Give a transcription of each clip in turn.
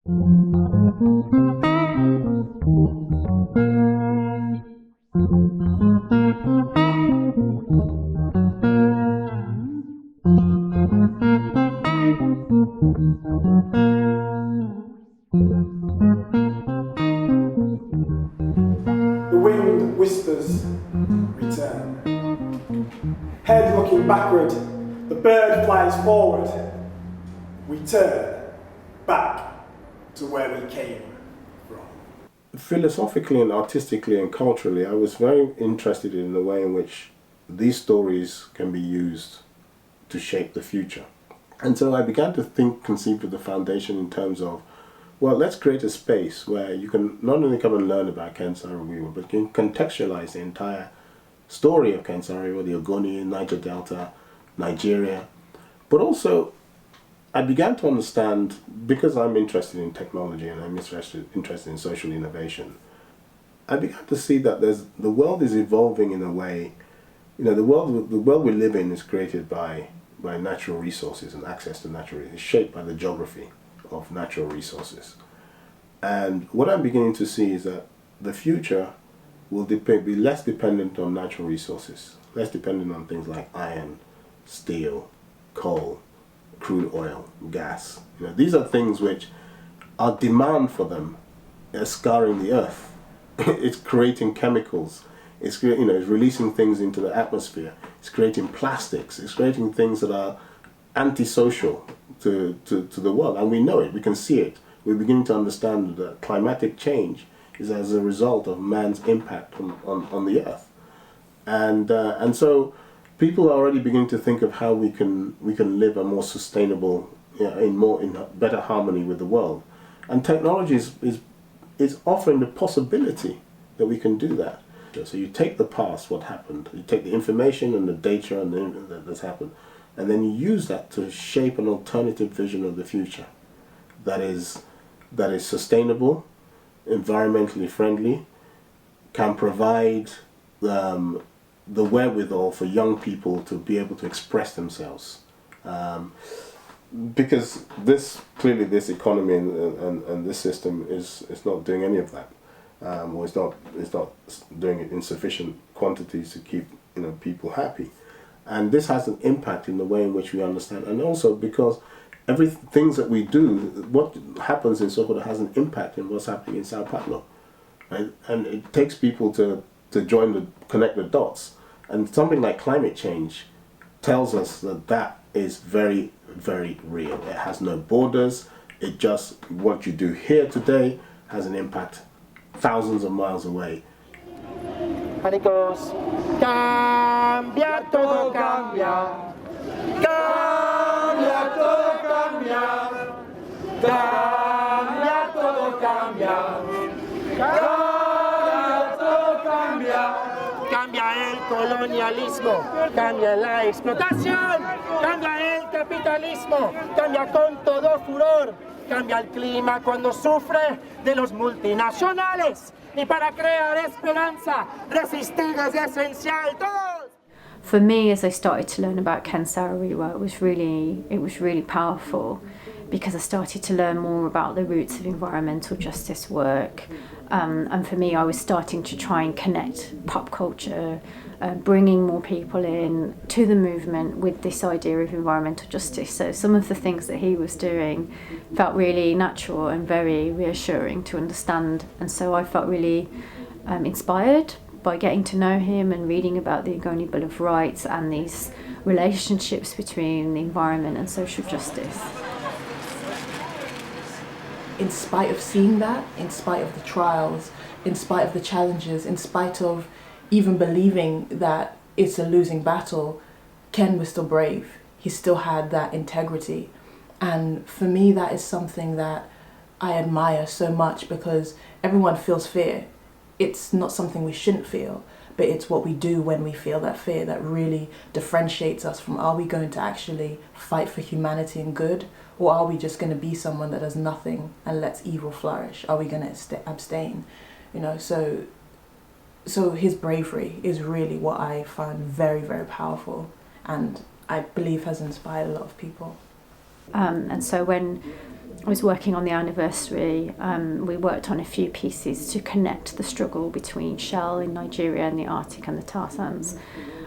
The wind whispers, return. Head looking backward, the bird flies forward. We turn back to where we came from. Philosophically and artistically and culturally, I was very interested in the way in which these stories can be used to shape the future. And so I began to conceive of the foundation in terms of, well, let's create a space where you can not only come and learn about Ken Saro-Wiwa, but you can contextualize the entire story of Ken Saro-Wiwa, the Ogoni, Niger Delta, Nigeria. But also, I began to understand, because I'm interested in technology and I'm interested in social innovation, I began to see that the world is evolving in a way, the world we live in is created by natural resources and access to natural resources, shaped by the geography of natural resources. And what I'm beginning to see is that the future will be less dependent on natural resources, less dependent on things like iron, steel, coal, crude oil, gas. These are things which our demand for them is scarring the earth. It's creating chemicals. It's releasing things into the atmosphere. It's creating plastics. It's creating things that are antisocial to the world, and we know it. We can see it. We're beginning to understand that climatic change is as a result of man's impact on the earth, and so people are already beginning to think of how we can live a more sustainable, in better harmony with the world, and technology is offering the possibility that we can do that. So you take the past, what happened, you take the information and the data that's happened, and then you use that to shape an alternative vision of the future that is sustainable, environmentally friendly, can provide the wherewithal for young people to be able to express themselves. Because this economy and this system is not doing any of that. Or it's not doing it in sufficient quantities to keep people happy, and this has an impact in the way in which we understand, and also because things that we do, what happens in Sokoto has an impact in what's happening in Sao Paulo, right? And it takes people to connect the dots, and something like climate change tells us that is very, very real. It has no borders. It just, what you do here today has an impact thousands of miles away. And it goes, cambia, todo cambia. Cambia, todo cambia. Cambia, todo cambia. Cambia, todo cambia. Cambia el colonialismo, cambia la explotación, cambia el capitalismo, cambia con todo furor. Cambia el clima cuando sufre de los multinacionales. Y para crear esperanza, resistir es esencial. Todos. For me, as I started to learn about Ken Saro-Wiwa, it was really powerful, because I started to learn more about the roots of environmental justice work. And for me, I was starting to try and connect pop culture, bringing more people in to the movement with this idea of environmental justice. So some of the things that he was doing felt really natural and very reassuring to understand. And so I felt really inspired by getting to know him and reading about the Ogoni Bill of Rights and these relationships between the environment and social justice. In spite of seeing that, in spite of the trials, in spite of the challenges, in spite of even believing that it's a losing battle, Ken was still brave. He still had that integrity. And for me, that is something that I admire so much, because everyone feels fear. It's not something we shouldn't feel, but it's what we do when we feel that fear that really differentiates us from, are we going to actually fight for humanity and good, or are we just going to be someone that does nothing and lets evil flourish? Are we going to abstain? So his bravery is really what I find very, very powerful, and I believe has inspired a lot of people. And so when I was working on the anniversary. We worked on a few pieces to connect the struggle between Shell in Nigeria and the Arctic and the tar sands.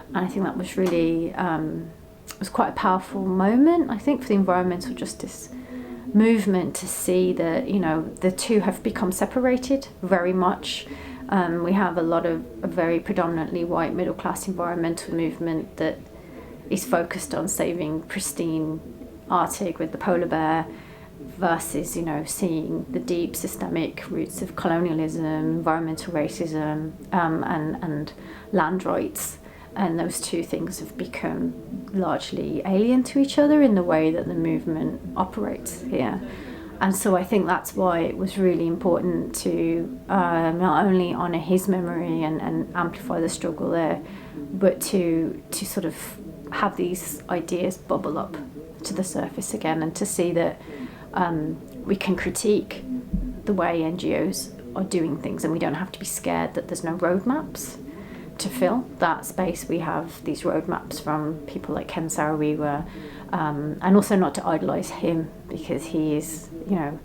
And I think that was really, it was quite a powerful moment, I think, for the environmental justice movement to see that, you know, the two have become separated very much. We have a very predominantly white middle class environmental movement that is focused on saving pristine Arctic with the polar bear, versus, you know, seeing the deep systemic roots of colonialism, environmental racism, and land rights. And those two things have become largely alien to each other in the way that the movement operates here. And so I think that's why it was really important to not only honour his memory and amplify the struggle there, but to sort of have these ideas bubble up to the surface again, and to see that we can critique the way NGOs are doing things, and we don't have to be scared that there's no roadmaps to fill that space. We have these roadmaps from people like Ken Saro-Wiwa, and also not to idolise him, because he is, you know,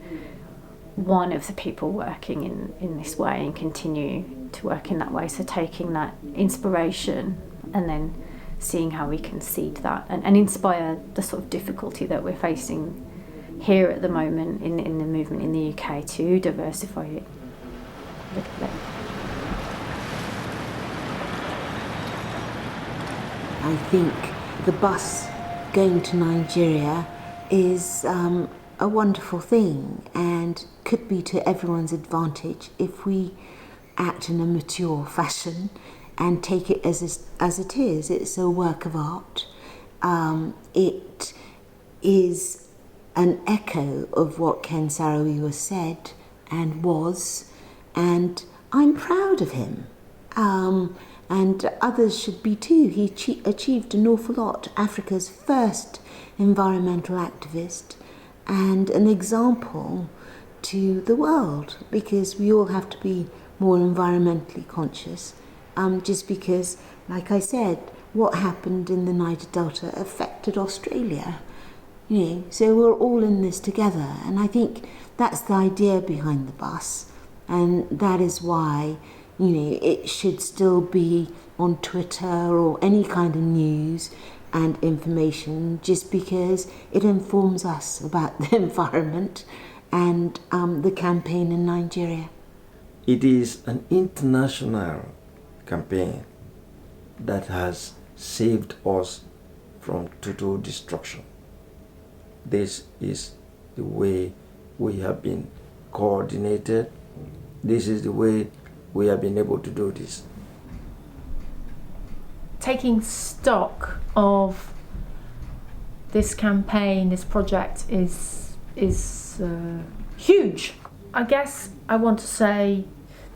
one of the people working in this way and continue to work in that way. So taking that inspiration and then seeing how we can seed that and inspire the sort of difficulty that we're facing here at the moment in the movement in the UK to diversify it a little bit. I think the bus going to Nigeria is a wonderful thing and could be to everyone's advantage if we act in a mature fashion and take it as it is. It's a work of art. It is an echo of what Ken Saro-Wiwa said and was, and I'm proud of him. And others should be too. He achieved an awful lot. Africa's first environmental activist and an example to the world, because we all have to be more environmentally conscious. Just because, like I said, what happened in the Niger Delta affected Australia. You know, so we're all in this together, and I think that's the idea behind the bus, and that is why, you know, it should still be on Twitter or any kind of news and information, just because it informs us about the environment and the campaign in Nigeria. It is an international campaign that has saved us from total destruction. This is the way we have been coordinated. This is the way we have been able to do this. Taking stock of this campaign, this project is huge. I guess I want to say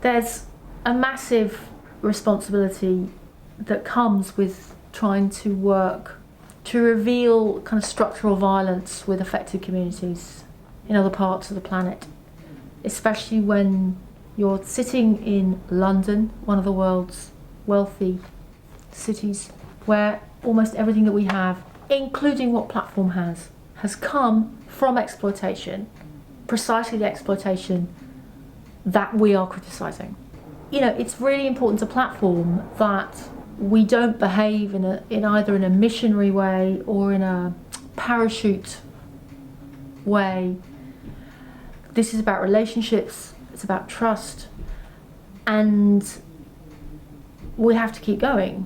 there's a massive responsibility that comes with trying to work to reveal kind of structural violence with affected communities in other parts of the planet, especially when you're sitting in London, one of the world's wealthy cities, where almost everything that we have, including what Platform has come from exploitation, precisely the exploitation that we are criticising. You know, it's really important to Platform that we don't behave in either in a missionary way or in a parachute way. This is about relationships, it's about trust, and we have to keep going.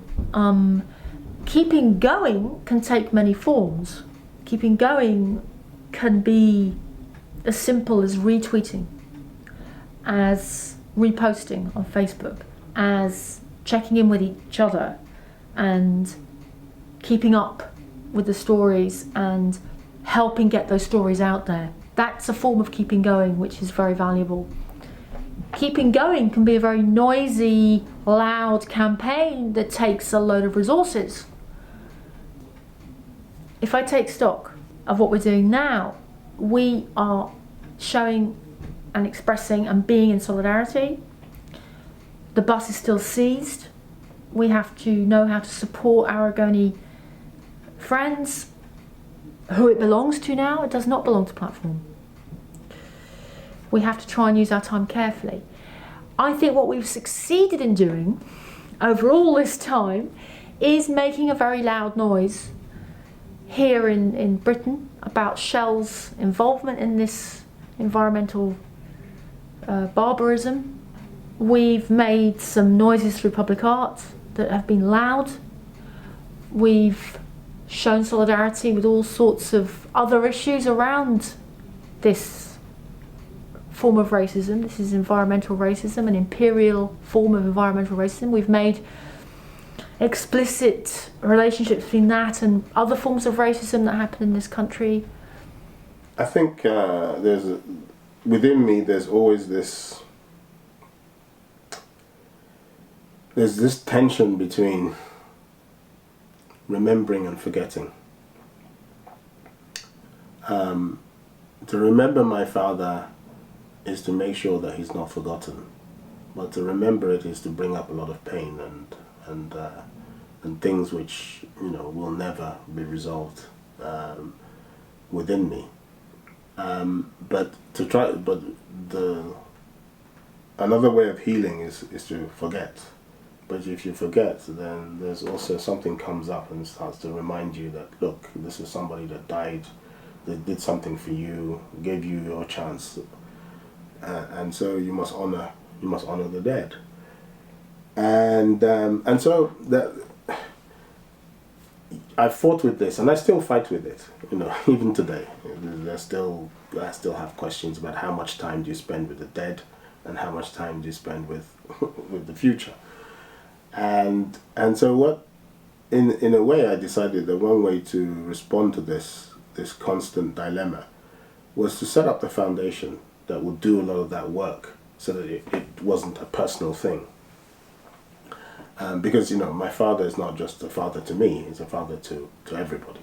Keeping going can take many forms. Keeping going can be as simple as retweeting, as reposting on Facebook, as checking in with each other and keeping up with the stories and helping get those stories out there. That's a form of keeping going, which is very valuable. Keeping going can be a very noisy, loud campaign that takes a load of resources. If I take stock of what we're doing now, we are showing and expressing and being in solidarity. The bus is still seized. We have to know how to support our Ogoni friends, who it belongs to now. It does not belong to Platform. We have to try and use our time carefully. I think what we've succeeded in doing over all this time is making a very loud noise here in Britain about Shell's involvement in this environmental barbarism. We've made some noises through public art that have been loud. We've shown solidarity with all sorts of other issues around this form of racism. This is environmental racism, an imperial form of environmental racism. We've made explicit relationships between that and other forms of racism that happen in this country. I think within me there's always this tension between remembering and forgetting. To remember my father is to make sure that he's not forgotten, but to remember it is to bring up a lot of pain and things which will never be resolved within me. Another way of healing is to forget. But if you forget, then there's also something comes up and starts to remind you that, look, this is somebody that died, that did something for you, gave you your chance, and so you must honor the dead. And so that I fought with this, and I still fight with it. Even today, I still have questions about how much time do you spend with the dead, and how much time do you spend with the future. And so what, in a way, I decided that one way to respond to this constant dilemma was to set up the foundation that would do a lot of that work, so that it wasn't a personal thing. Because my father is not just a father to me; he's a father to everybody.